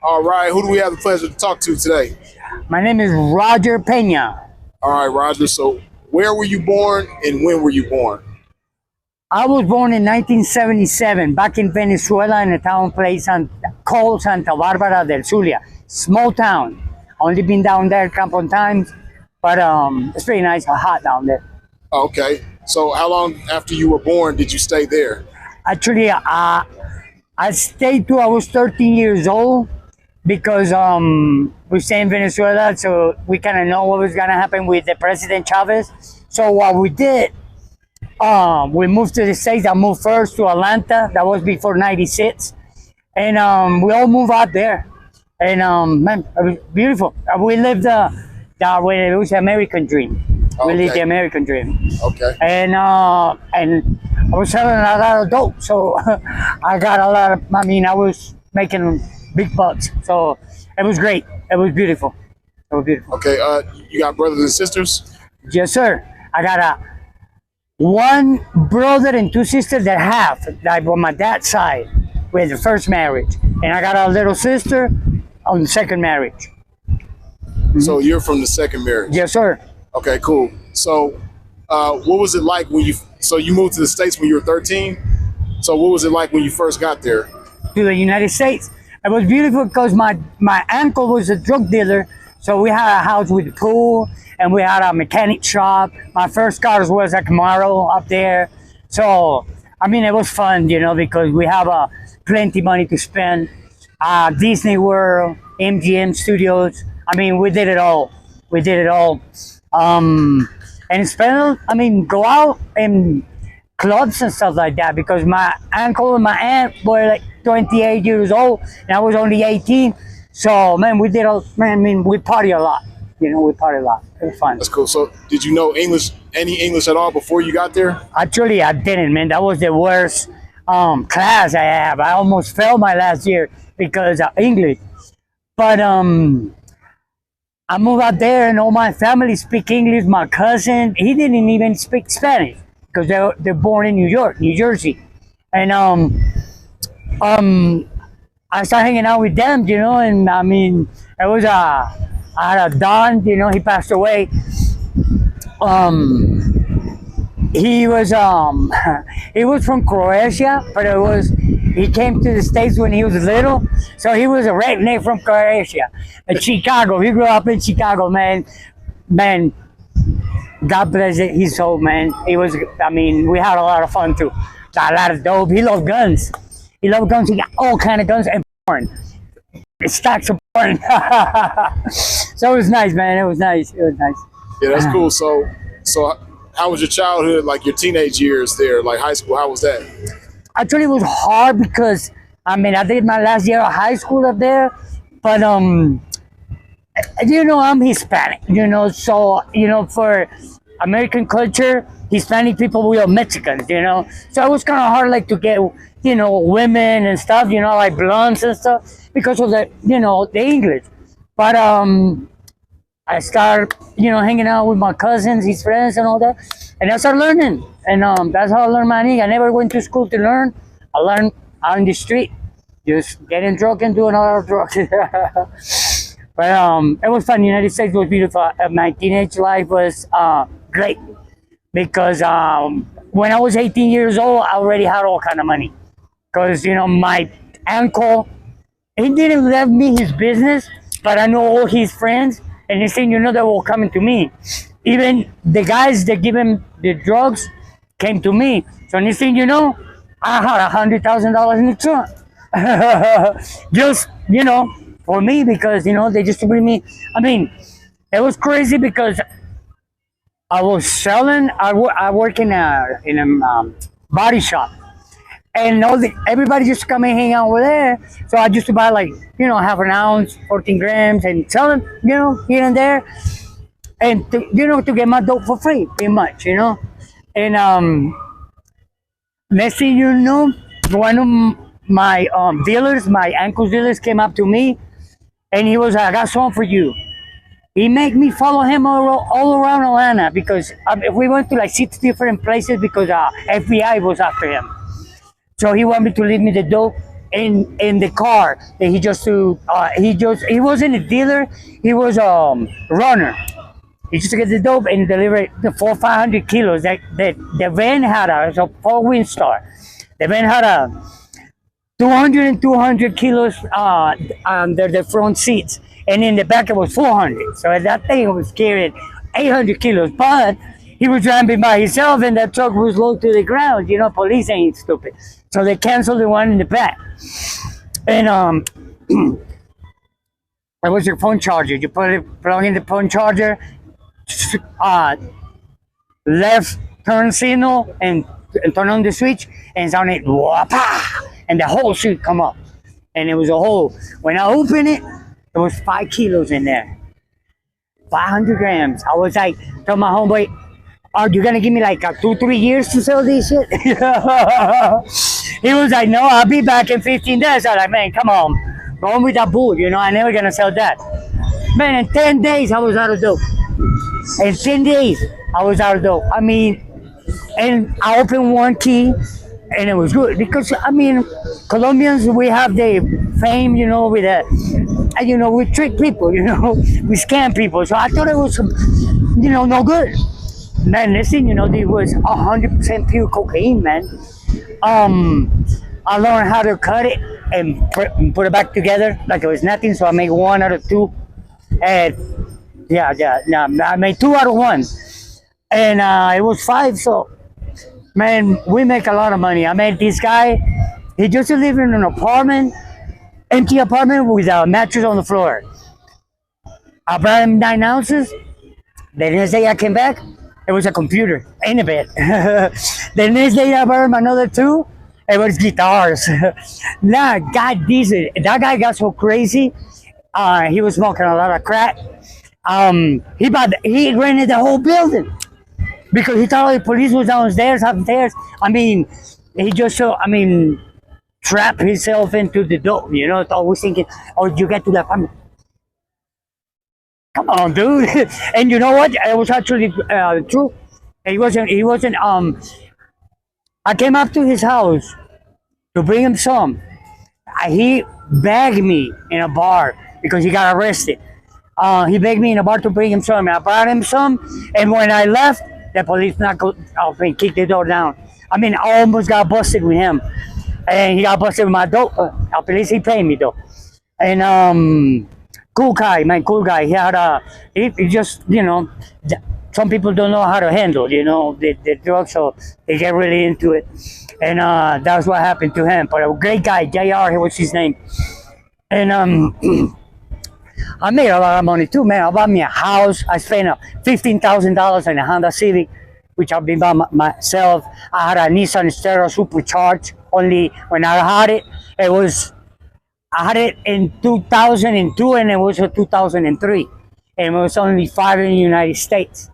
All right, who do we have the pleasure to talk to today? My name is Roger Pena. All right, Roger. So, where were you born and when were you born? I was born in 1977 back in Venezuela in a town place called Santa Barbara del Zulia. Small town. Only been down there a couple of times, but it's pretty nice, hot down there. Okay. So, how long after you were born did you stay there? Actually, I stayed till I was 13 years old because we stay in Venezuela, so we kind of know what was gonna happen with the President Chavez. So what we did, we moved to the States. I moved first to Atlanta. That was before '96, and we all moved out there. And man, it was beautiful. We lived that way. It was the American dream. We lived the American dream. Okay. And I was selling a lot of dope, so I got a lot of. I mean, I was making big bucks, so it was great. It was beautiful. It was beautiful. Okay. You got brothers and sisters? Yes, sir. I got one brother and two sisters that have, like on my dad's side, with the first marriage, and I got a little sister on the second marriage. So you're from the second marriage? Yes, sir. Okay, cool. So, what was it like when you? So you moved to the States when you were 13. So what was it like when you first got there? To the United States. It was beautiful because my uncle was a drug dealer, so we had a house with a pool and we had a mechanic shop. My first car was a Camaro up there, so I mean it was fun, because we have plenty money to spend. Disney World, MGM Studios. I mean, we did it all. We did it all. And spend. I mean, go out and clubs and stuff like that because my uncle and my aunt were like 28 years old and I was only 18. So man, we did we party a lot. We party a lot. It was fun. That's cool. So did you know any English at all before you got there? Actually, I didn't, man. That was the worst class I have. I almost failed my last year because of English. But I moved out there and all my family speak English. My cousin, he didn't even speak Spanish because they're born in New York, New Jersey. And I started hanging out with them, and I mean, it was I had a Don, he passed away. He was he was from Croatia, but he came to the States when he was little, so he was a redneck from Croatia, Chicago. He grew up in Chicago, man. God bless it, his soul, man. He was. I mean, we had a lot of fun too. Got a lot of dope. He loved guns. He loved guns. He got all kind of guns and porn. Stacks of porn. So it was nice, man. It was nice. It was nice. Yeah, that's cool. So how was your childhood, like your teenage years there, like high school? How was that? Actually, it was hard because I mean I did my last year of high school up there, but I'm Hispanic, so for American culture, Hispanic people, we are Mexicans, so it was kind of hard, like to get women and stuff, like blondes and stuff because of the the English. But I started hanging out with my cousins, his friends, and all that, and I started learning, and that's how I learned my English. I never went to school to learn. I learned out in the street, just getting drunk and doing a lot of drugs. But it was fun. The United States was beautiful. My teenage life was great because when I was 18 years old, I already had all kind of money. Because my uncle, he didn't let me his business, but I know all his friends, and next thing they were coming to me. Even the guys that give him the drugs came to me. So next thing I had $100,000 in the trunk. Just for me, because they just bring me. I mean, it was crazy because I was selling. I work in a body shop, and everybody just come and hang out over there. So I used to buy like half an ounce, 14 grams, and sell them here and there, and to get my dope for free, pretty much, And next thing you know, one of my dealers, my uncle's dealers, came up to me. And he was, I got something for you. He made me follow him all around Atlanta because we went to like 6 different places because FBI was after him. So he wanted me to leave me the dope in the car that he wasn't a dealer, he was runner. He used to get the dope and deliver it the 400 500 kilos. That the van had a 4 wind star. The van had a 200 and 200 kilos under the front seats, and in the back it was 400. So that thing was carrying 800 kilos, but he was driving by himself, and that truck was low to the ground. You know, police ain't stupid, so they canceled the one in the back. And it was your phone charger. You plug in the phone charger, uh, left turn signal, and turn on the switch, and sound it, wah-pah, and the whole street come up, and it was a hole. When I opened it, there was 5 kilos in there, 500 grams. I was like, tell my homeboy, are you gonna give me like 2 3 years to sell this shit? He was like, no, I'll be back in 15 days. I was like, man, come on, go on with that bull, you know, I never gonna sell that. Man, in 10 days, I was out of dope. In 10 days, I was out of dope. I mean, and I opened one key, and it was good because I mean, Colombians, we have the fame, you know, with you know, we trick people, you know, we scam people. So I thought it was, you know, no good. Man, listen, you know, it was 100% pure cocaine, man. I learned how to cut it and put it back together like it was nothing. So I made 1 out of 2, and yeah, I made 2 out of 1, and it was 5. So man, we make a lot of money. I met this guy. He just lived in an apartment, empty apartment with a mattress on the floor. I brought him 9 ounces. The next day I came back, it was a computer in a bed. The next day I brought him another 2. It was guitars. Nah, God, that guy got so crazy. He was smoking a lot of crack. He rented the whole building because he thought the police was downstairs, upstairs. I mean, he just trapped himself into the dope. You know, always thinking, oh, you get to the apartment. Come on, dude. And you know what? It was actually true. He wasn't. I came up to his house to bring him some. He begged me in a bar because he got arrested. He begged me in a bar to bring him some. I brought him some, and when I left, the police knocked off and kicked the door down. I mean, I almost got busted with him, and he got busted with my dope. At least he paid me though. And cool guy, man, cool guy. He had he just, you know, some people don't know how to handle, you know, the drugs, so they get really into it. And that's what happened to him. But a great guy, JR, he was his name. And I made a lot of money too, man. I bought me a house. I spent $15,000 on a Honda Civic, which I been by myself. I had a Nissan Stereo Supercharged. Only when I had it, I had it in 2002, and it was a 2003. And it was only 5 in the United States.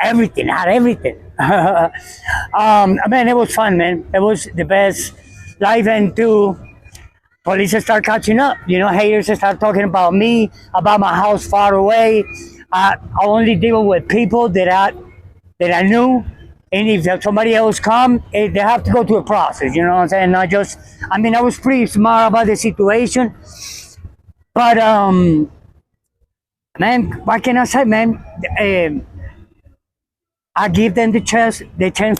Everything, I had everything. Man, it was fun, man. It was the best life. And police start catching up. You know, haters start talking about me, about my house far away. I only deal with people that I knew. And if somebody else come, they have to go through a process. You know what I'm saying? I was pretty smart about the situation. But man, what can I say, man? I give them the chance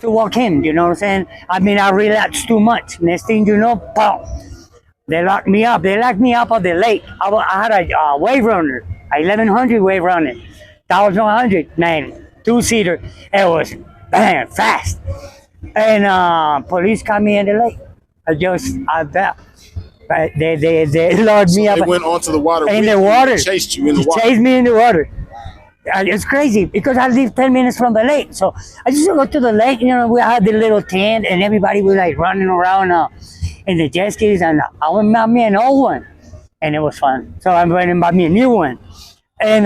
to walk in. You know what I'm saying? I relaxed too much. Next thing you know, pow, they locked me up. They locked me up on the lake. I had a wave runner, a 1100 wave runner, 1100, man, 2-seater. It was bang, fast. And police caught me in the lake. They locked me up. They went onto the water. In the water. Chased you in the water. Chased me in the water. It's crazy because I live 10 minutes from the lake. So I just go to the lake, you know, we had the little tent and everybody was like running around in the jet skis, and I went and bought me an old one and it was fun. So I went and bought me a new one. And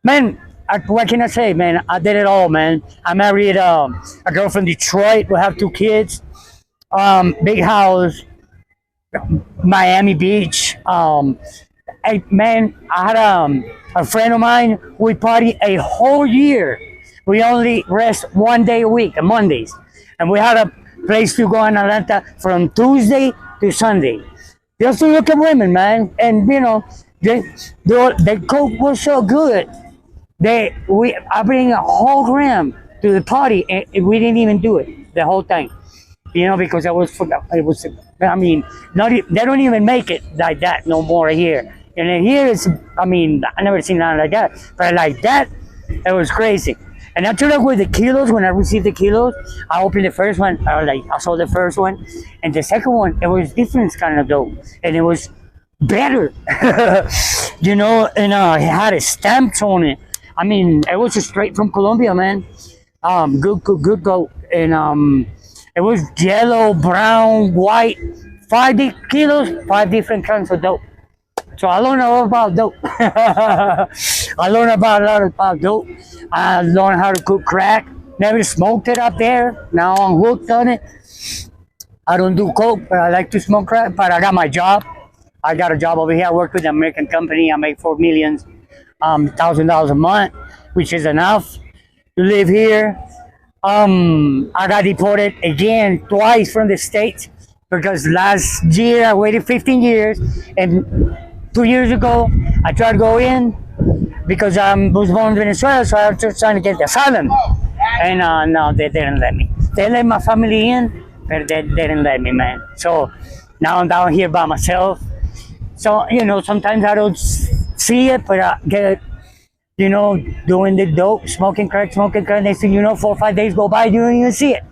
man, what can I say, man? I did it all, man. I married a girl from Detroit. We have 2 kids. Big house, Miami Beach. I had a friend of mine. We party a whole year. We only rest 1 day a week, on Mondays, and we had a place to go in Atlanta from Tuesday to Sunday. Just to look at women, man. And you know, the coke was so good. I bring a whole gram to the party, and we didn't even do it the whole time. You know, because it was. I mean, they don't even make it like that no more here. And then here it's. I mean, I never seen nothing like that. But like that, it was crazy. And I took up with the kilos. When I received the kilos, I opened the first one. I saw the first one, and the second one, it was different kind of dope, and it was better. You know, and it had a stamps on it. I mean, it was straight from Colombia, man. Good goat, and it was yellow, brown, white, 5 kilos, 5 different kinds of dope. So I learned a lot about dope. I learned about a lot about dope. I learned how to cook crack. Never smoked it up there. Now I'm hooked on it. I don't do coke, but I like to smoke crack. But I got my job. I got a job over here. I work with an American company. I make $4 million, $1,000 a month, which is enough to live here. I got deported again twice from the States because last year I waited 15 years, and 2 years ago I tried to go in because I was born in Venezuela, so I was just trying to get the asylum, and no, they didn't let me. They let my family in, but they didn't let me, man. So now I'm down here by myself. So you know, sometimes I don't see it, but I get, you know, doing the dope, smoking crack. Next thing you know, 4 or 5 days go by, you don't even see it.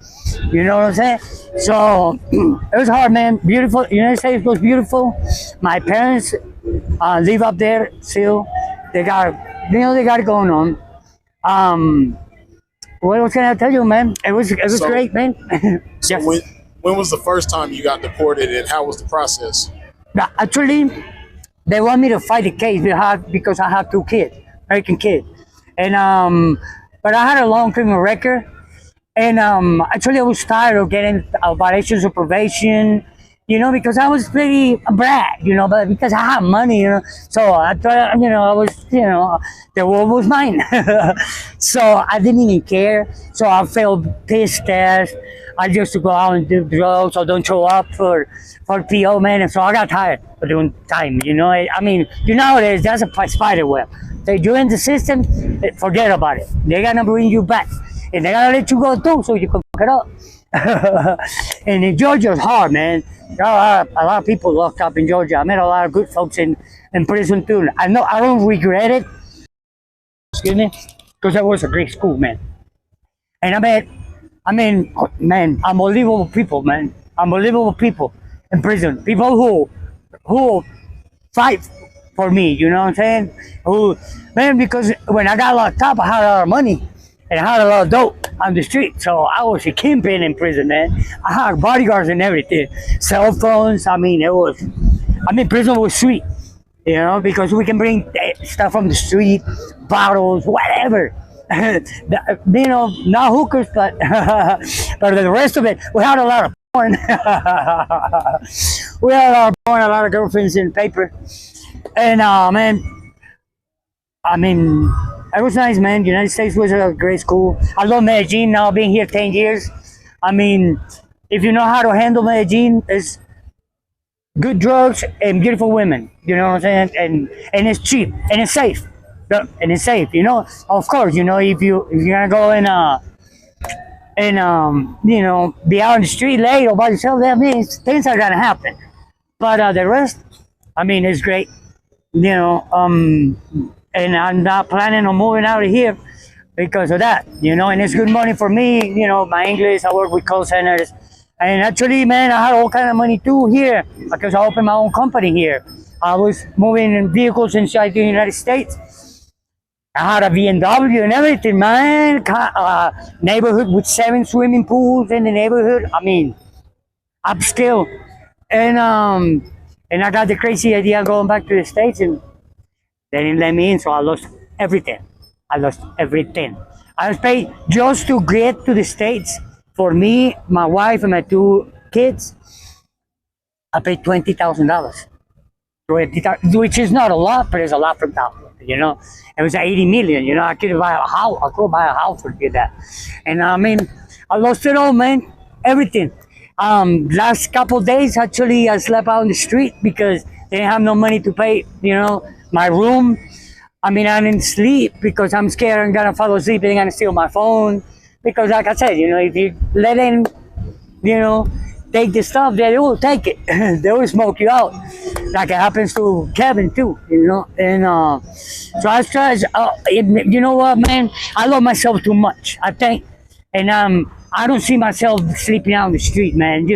You know what I'm saying? So it was hard, man. Beautiful. United States was beautiful. My parents live up there still. They got, you know, they got it going on. What else can I tell you, man? It was So, great, man. so Yes. when was the first time you got deported, and how was the process? Now, actually, they want me to fight the case because I have 2 kids, American kids, and but I had a long criminal record, and actually I was tired of getting violations of probation, you know, because I was pretty brat, you know, but because I had money, you know, so I thought, you know, I was, you know, the world was mine, so I didn't even care. So I felt pissed as I used to go out and do drugs or don't show up for PO, man, and so I got tired of doing time, you know. I mean, you know, that's a spider web. They you're in the system, forget about it. They gotta bring you back, and they gotta let you go too, so you can fuck it up. And in Georgia, it's hard, man. There are a lot of people locked up in Georgia. I met a lot of good folks in prison too. I know I don't regret it. Excuse me, because that was a great school, man. And I mean, man, unbelievable people, man. Unbelievable people in prison. People who fight for me, you know what I'm saying? Who, man, because when I got locked up, I had a lot of money and I had a lot of dope on the street. So I was a kingpin in prison, man. I had bodyguards and everything, cell phones. I mean, prison was sweet, you know, because we can bring stuff from the street, bottles, whatever. You know, not hookers, but but the rest of it, we had a lot of porn. We had a lot of porn, a lot of girlfriends in paper, and man, I mean, it was nice, man. The United States was a great school. I love Medellin. Now being here 10 years, I mean, if you know how to handle Medellin, it's good drugs and beautiful women. You know what I'm saying? And it's cheap and it's safe. And it's safe. You know, of course. You know, if you're gonna go and you know, be out on the street late or by yourself, that means things are gonna happen. But the rest, I mean, it's great. You know, and I'm not planning on moving out of here because of that. You know, and it's good money for me. You know, my English. I work with call centers. And actually, man, I had all kind of money too here because I opened my own company here. I was moving vehicles inside the United States. I had a BMW and everything, man. Neighborhood with 7 swimming pools in the neighborhood. I mean, upscale. And I got the crazy idea of going back to the States, and they didn't let me in, so I lost everything. I lost everything. I was paid just to get to the States. For me, my wife, and my 2 kids, I paid $20,000. Which is not a lot, but it's a lot from now. You know, it was 80 million. You know, I could buy a house. I could buy a house for that. And I mean, I lost it all, man. Everything. Last couple days, actually, I slept out on the street because they didn't have no money to pay, my room. I mean, I didn't sleep because I'm scared I'm gonna fall asleep and they're gonna steal my phone. Because, like I said, if you let in, you know, take the stuff, they will take it. They will smoke you out, like it happens to Kevin too. And so I try. You know what, man? I love myself too much, I think, and I don't see myself sleeping out on the street, man.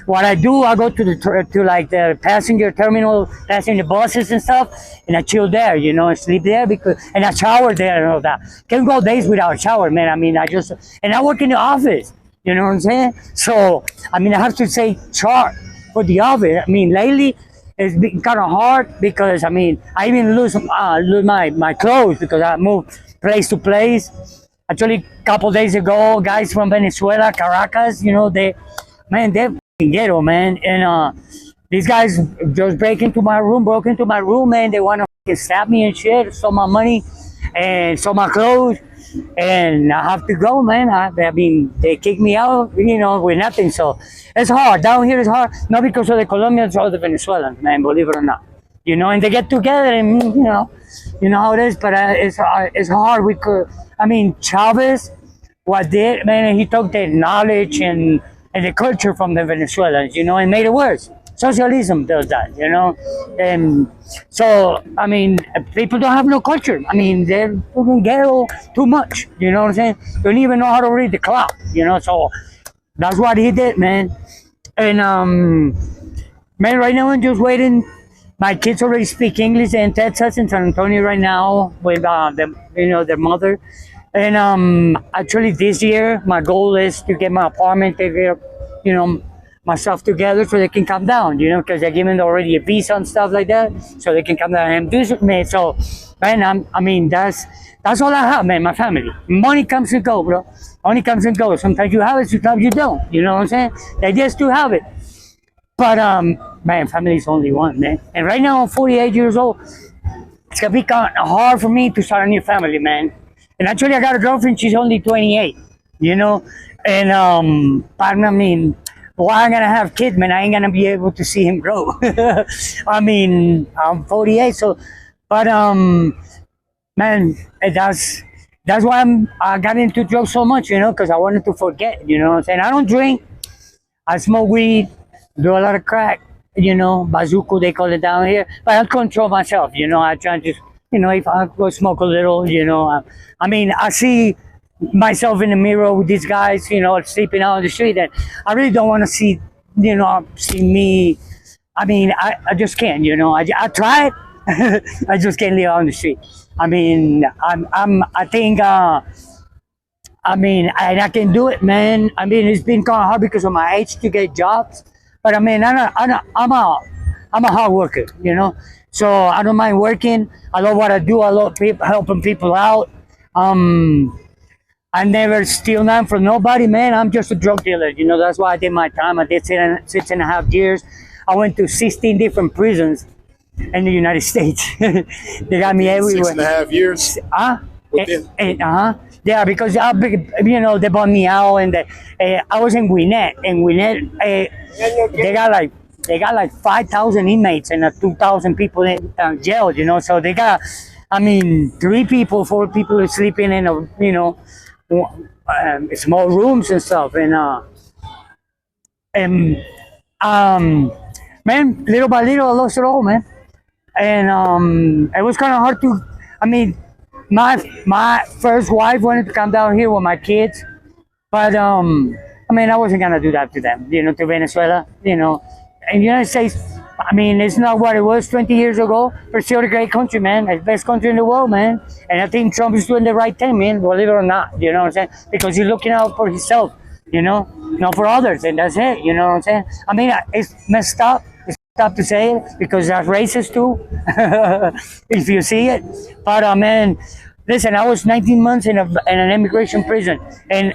What I do, I go to to like the passenger terminal, passing the buses and stuff, and I chill there, and sleep there and I shower there and all that. Can't go days without a shower, man. I mean, and I work in the office. You know what I'm saying? So, I mean, I have to say chart for the office. I mean, lately it's been kind of hard because, I mean, I even lose my clothes because I move place to place. Actually, a couple days ago, guys from Venezuela, Caracas, they're ghetto, man. And these guys just broke into my room, man. They want to stab me and shit, stole my money and stole my clothes. And I have to go, man. I mean, they kick me out, with nothing. So it's hard. Down here it's hard, not because of the Colombians or the Venezuelans, man, believe it or not. And they get together and, how it is, but it's hard. I mean, Chavez, what did, man, he took the knowledge and the culture from the Venezuelans, and made it worse. Socialism does that, and so I mean, people don't have no culture. I mean, they're fucking ghetto too much. You know what I'm saying? They don't even know how to read the clock. So that's what he did, man. And man, right now I'm just waiting. My kids already speak English in Texas and San Antonio right now with their mother. And actually this year my goal is to get my apartment, to get, myself together so they can come down, because they're giving already a visa and stuff like that, so they can come down and visit me. So, man, I mean, that's all I have, man. My family. Money comes and go, bro. Money comes and goes. Sometimes you have it, sometimes you don't. You know what I'm saying? They just do have it. But man, family is only one, man. And right now I'm 48 years old. It's gonna be kind of hard for me to start a new family, man. And actually, I got a girlfriend. She's only 28. And but I mean, why I'm gonna have kids, man? I ain't gonna be able to see him grow. I mean, I'm 48, so, but man, that's why I got into drugs so much, because I wanted to forget, what I'm saying? I don't drink, I smoke weed, do a lot of crack, bazuco they call it down here, but I control myself, I try to just, if I go smoke a little, I mean, I see myself in the mirror with these guys, sleeping out on the street, and I really don't want to see, see me. I mean, I just can't, I tried. I just can't live on the street. I mean, I think, I mean, I can do it, man. I mean, it's been kind of hard because of my age to get jobs, but I mean, I'm a hard worker, so I don't mind working. I love what I do. I love helping people out. I never steal nothing from nobody, man. I'm just a drug dealer. That's why I did my time. I did 6.5 years. I went to 16 different prisons in the United States. They got me everywhere. 6.5 years? Yeah, because they bought me out, and I was in Gwinnett. In Gwinnett, they got like 5,000 inmates and 2,000 people in jail. So they got, I mean, 4 people are sleeping in a, small rooms and stuff, and man, little by little, I lost it all, man, and it was kind of hard to. I mean, my first wife wanted to come down here with my kids, but I mean, I wasn't gonna do that to them, to Venezuela, and the United States. I mean, it's not what it was 20 years ago, but it's still a great country, man. It's the best country in the world, man. And I think Trump is doing the right thing, man, believe it or not, what I'm saying? Because he's looking out for himself, not for others, and that's it, what I'm saying? I mean, it's messed up. It's messed up to say it, because that's racist too, if you see it. But, man, listen, I was 19 months in an immigration prison, and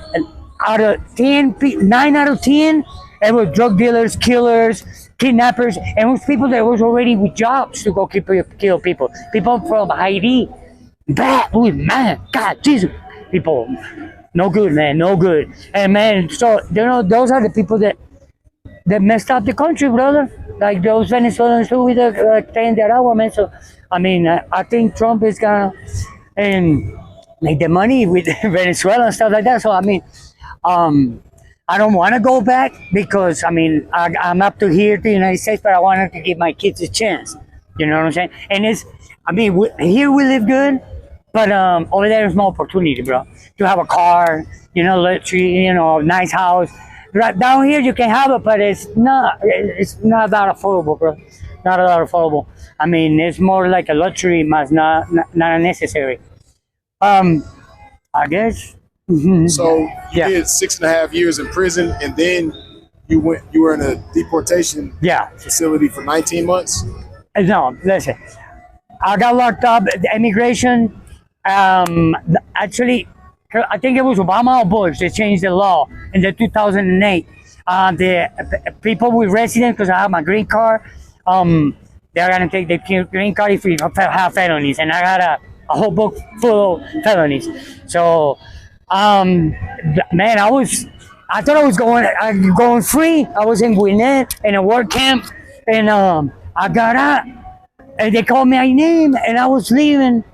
out of 9 out of 10, it was drug dealers, killers, kidnappers, and it was people that was already with jobs to go kill people. People from Haiti, bad, man, God, Jesus, people, no good, man, no good. And man, so those are the people that They messed up the country, brother. Like those Venezuelans who with the staying there out, man. So I mean, I think Trump is gonna and make the money with Venezuela and stuff like that. So I mean, um, I don't want to go back because I mean I'm up to here to the United States, but I wanted to give my kids a chance. You know what I'm saying? And it's I mean here we live good, but over there is no opportunity, bro. To have a car, you know, luxury, you know, nice house. Right down here you can have it, but it's not that affordable, bro. Not that affordable. I mean, it's more like a luxury, but not necessary. Um, I guess. So you Yeah, did 6.5 years in prison, and then you were in a deportation yeah. facility for 19 months. No, listen. I got locked up at the immigration. Actually, I think it was Obama or Bush. They changed the law in the 2008. The people with residence, because I have my green card, they're gonna take the green card if you have felonies, and I got a whole book full of felonies. So, man, I thought I was going free. I was in Gwinnett in a work camp, and I got out, and they called my name, and I was leaving.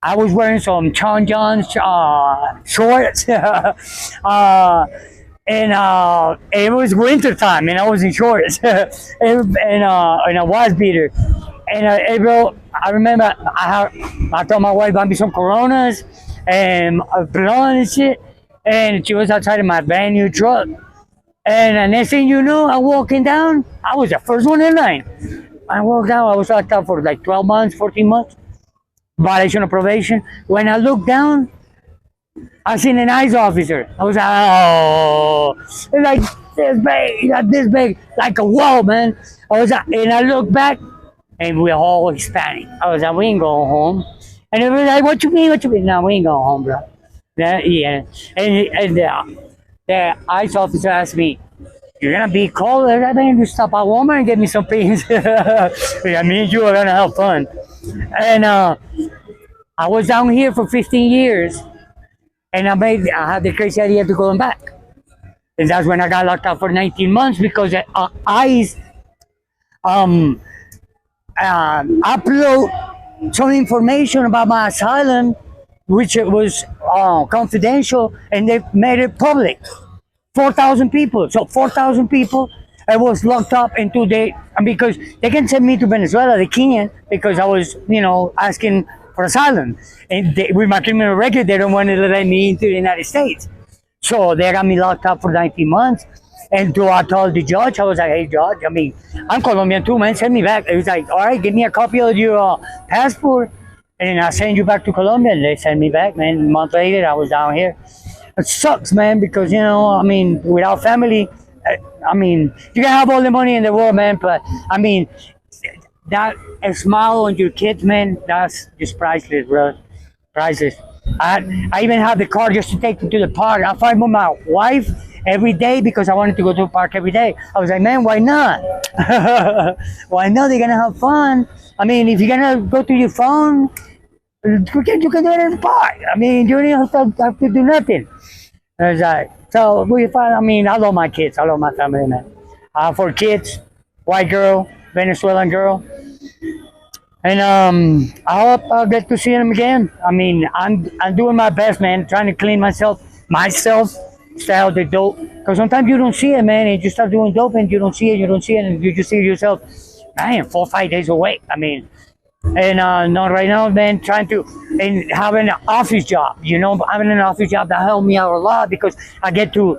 I was wearing some John John's shorts, and it was winter time, and I was in shorts, and a wife beater, and hey, bro, I remember I told my wife buy me some Coronas and a blunt and shit, and she was outside of my brand new truck, and the next thing you know, I'm walking down. I was the first one in line. I walked down. I was locked up for like 12 months, 14 months violation of probation. When I looked down, I seen an ICE officer. I was like, oh, it's like this big, like a wall, man. I was like, and I looked back, and we're all Hispanic. I was like, we ain't going home. And they were like, what you mean? What you mean? No, we ain't going home, bro. Yeah. And the ICE officer asked me, you're gonna be cold? I mean, you stop at Walmart and get me some beans. I mean, you are gonna have fun. And I was down here for 15 years, and I had the crazy idea to going back. And that's when I got locked up for 19 months because ICE upload some information about my asylum, which it was confidential, and they made it public. 4,000 people. So 4,000 people. I was locked up in 2 days because they can send me to Venezuela. They can't because I was, asking for asylum. And with my criminal record, they don't want to let me into the United States. So they got me locked up for 19 months. And I told the judge, I was like, hey, judge, I mean, I'm Colombian too, man. Send me back. He was like, all right, give me a copy of your passport, and I'll send you back to Colombia. And they sent me back, man. A month later, I was down here. It sucks, man, because, I mean, without family, I mean, you can have all the money in the world, man, but, I mean, that a smile on your kids, man, that's just priceless, bro. Priceless. I even have the car just to take them to the park. I fight with my wife every day because I wanted to go to the park every day. I was like, man, why not? Why not? They're gonna have fun. I mean, if you're gonna go to your phone, you can do it in the park. I mean, you don't have to do nothing. I was like, so we find. I mean, I love my kids. I love my family, man. For kids, white girl, Venezuelan girl. And I hope I'll get to see them again. I mean, I'm doing my best, man, trying to clean myself, stay out the dope. Because sometimes you don't see it, man, and you start doing dope and you don't see it, and you just see yourself, man, 4 or 5 days away. I mean, and not right now, man, and having an office job, having an office job that helped me out a lot because I get to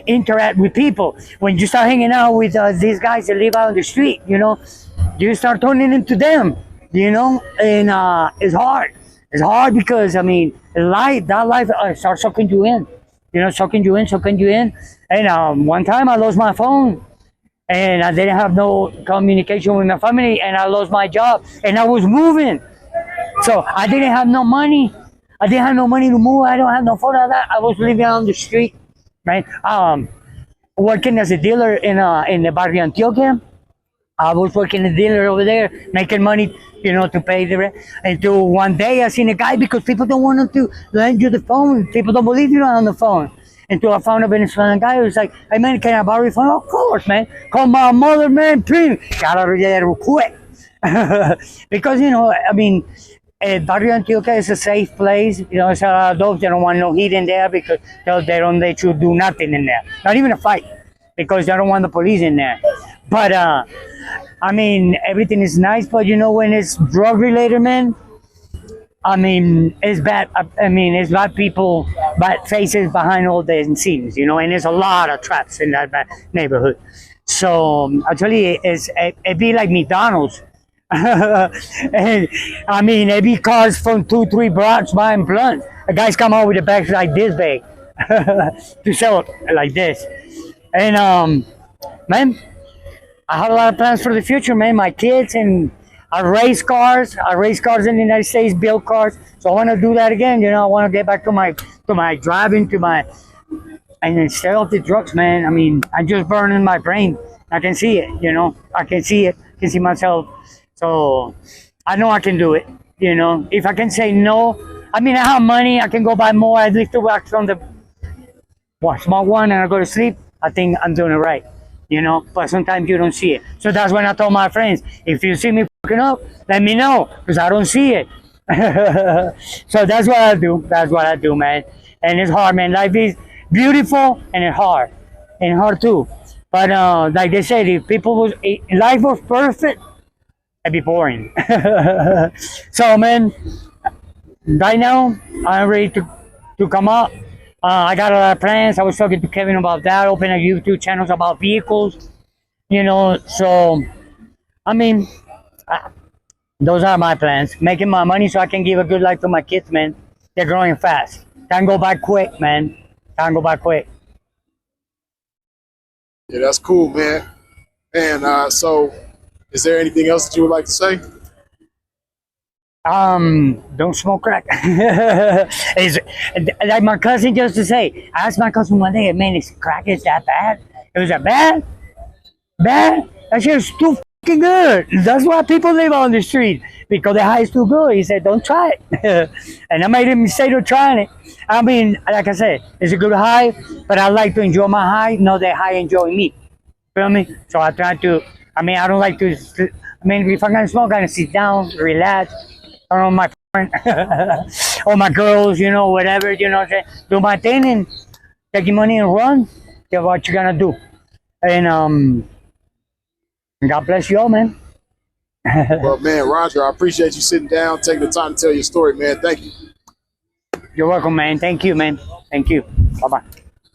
interact with people. When you start hanging out with these guys that live out on the street, you start turning into them. And it's hard. It's hard because I mean, that life starts sucking you in. Sucking you in. And one time I lost my phone, and I didn't have no communication with my family, and I lost my job, and I was moving, so I didn't have no money. I didn't have no money to move. I don't have no phone like that. I was living on the street, right? Working as a dealer in the Barrio Antioquia. I was working a dealer over there, making money, to pay the rent. Until one day I seen a guy because people don't want to lend you the phone. People don't believe you on the phone. until I found a Venezuelan guy who was like, "Hey man, can I borrow your phone?" Of course, man. Call my mother, man. Please. Got out of there real quick. Because I mean, Barrio Antioquia is a safe place. It's a lot of dogs. They don't want no heat in there because they don't let you do nothing in there, not even a fight, because they don't want the police in there. But I mean, everything is nice. But when it's drug related, man, I mean, it's bad. I mean, it's bad people, bad faces behind all the scenes, and there's a lot of traps in that bad neighborhood. So actually, it'd be like McDonald's. And I mean, it be cars from 2, 3 blocks buying blunts. The guys come out with the bags like this big to sell it like this. And man, I have a lot of plans for the future, man. My kids and I race cars. I race cars in the United States, build cars. So I want to do that again. I want to get back to my driving, and instead of the drugs, man. I mean, I'm just burning my brain. I can see it. I can see it. I can see myself. So I know I can do it. If I can say no, I mean, I have money. I can go buy more. I lift the wax from the small one and I go to sleep. I think I'm doing it right. But sometimes you don't see it. So that's when I told my friends, if you see me fucking up, let me know, because I don't see it. So that's what I do. That's what I do, man. And it's hard, man. Life is beautiful and it's hard. And hard too. But like they said, if life was perfect, it'd be boring. So, man, right now, I'm ready to come up. I got a lot of plans. I was talking to Kevin about that, open a YouTube channels about vehicles, so, I mean, those are my plans. Making my money so I can give a good life to my kids, man. They're growing fast. Time go by quick, man. Time go by quick. Yeah, that's cool, man. And so, is there anything else that you would like to say? Don't smoke crack. Is like my cousin used to say. I asked my cousin one day, "Man, is crack is that bad?" It was that bad? Bad? That shit is too fucking good. That's why people live on the street, because the high is too good. He said, "Don't try it," and I made him say to trying it. I mean, like I said, it's a good high, but I like to enjoy my high, not that high enjoy me. Feel me? So I try to. I mean, I don't like to. I mean, if I'm gonna smoke, I'm gonna sit down, relax. Turn on my phone, or my girls, whatever, do my thing and take your money and run. That's what you're gonna do. And God bless you all, man. Well, man, Roger, I appreciate you sitting down, taking the time to tell your story, man. Thank you. You're welcome, man. Thank you, man. Thank you. Bye bye.